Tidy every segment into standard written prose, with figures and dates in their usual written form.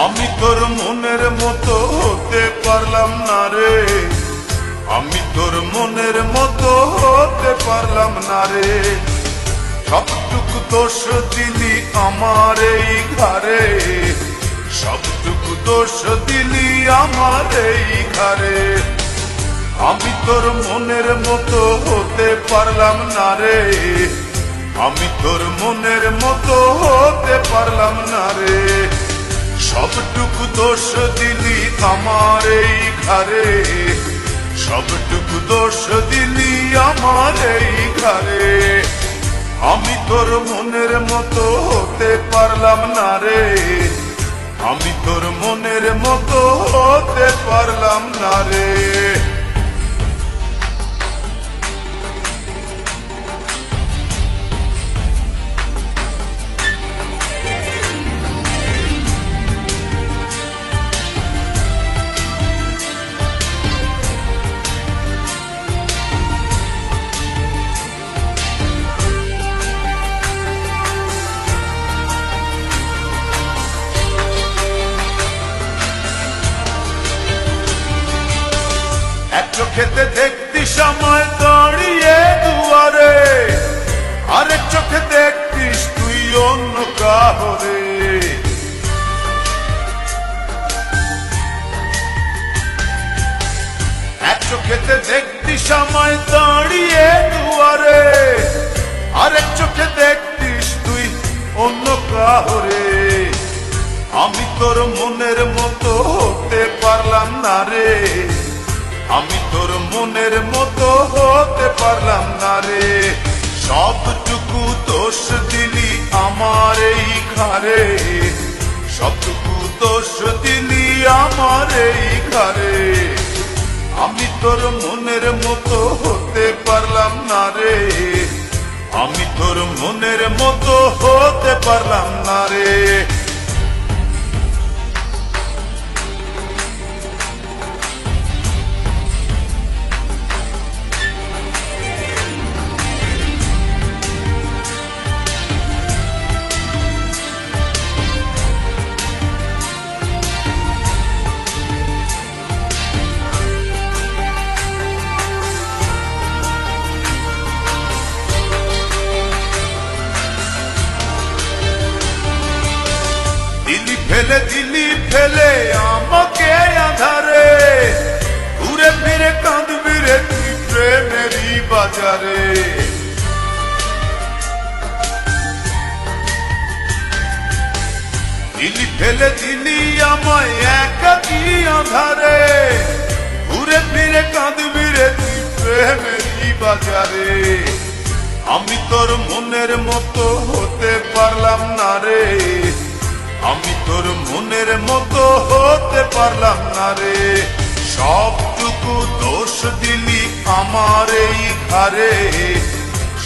আমি তোর মনের মতো হতে পারলাম না রে, আমি তোর মনের মতো হতে পারলাম না রে। সবটুকু দোষ দিলি আমার এই ঘরে, সবটুকু দোষ দিলি আমার এই ঘরে। আমি তোর মনের মতো হতে পারলাম না রে, আমি তোর মনের মতো হতে পারলাম না রে। সবটুকু দোষ দিলি আমার এই ঘরে, সবটুকু দোষ দিলি আমার এই ঘরে। আমি তোর মনের মতো হতে পারলাম না রে, আমি তোর মনের মতো হতে পারলাম না রে। চোখেতে দেখতি সময় দাঁড়িয়ে দুয়ারে, আরেক চোখে দেখতিস তুই অন্য কাহরে। এক চোখেতে দেখতি সময় দাঁড়িয়ে দুয়ারে, আরেক চোখে দেখতিস তুই অন্য কাহরে। আমি তোর মনের মতো হতে পারলাম না রে, আমি তোর মনের মতো হতে পারলাম না রে। সবটুকু দোষ দিলি আমার এই ঘরে, সবটুকু দোষ দিলি আমার এই ঘরে। আমি তোর মনের মতো হতে পারলাম না রে, আমি তোর মনের মতো হতে পারলাম না রে। ফেলে দিলি ফেলে আমাকে আধারে, ঘুরে ফিরে কাঁদবি রে তুই প্রেমেরই বাজারে। দিলি ফেলে দিলি আমায় একাকী আধারে, ঘুরে ফিরে কাঁদবি রে তুই প্রেমেরই বাজারে। আমি তোর মনের মতো হতে পারলাম না রে, আমি তোর মনের মতো হতে পারলাম না রে। সবটুকু দোষ দিলি আমার এই ঘরে,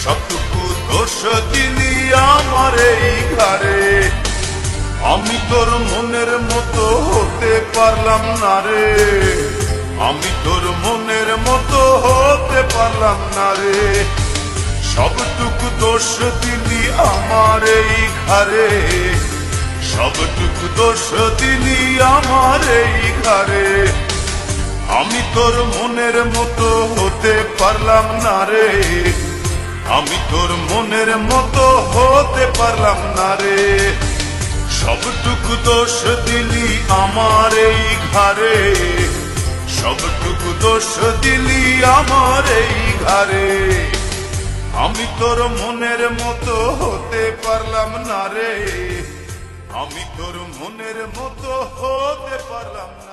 সবটুকু দোষ দিলি আমার এই ঘরে। আমি তোর মনের মতো হতে পারলাম না রে, আমি তোর মনের মতো হতে পারলাম না রে। সবটুকু দোষ দিলি আমার এই ঘরে, সবটুকু দোষ দিলি আমার এই ঘরে। আমি তোর মনের মতো হতে পারলাম না রে, আমি তোর মনের মতো হতে পারলাম না রে। সবটুকু দোষ দিলি আমার এই ঘরে, সবটুকু দোষ দিলি আমার এই ঘরে। আমি তোর মনের মতো হতে পারলাম না রে, আমি তোর মনের মতো হতে পারলাম না।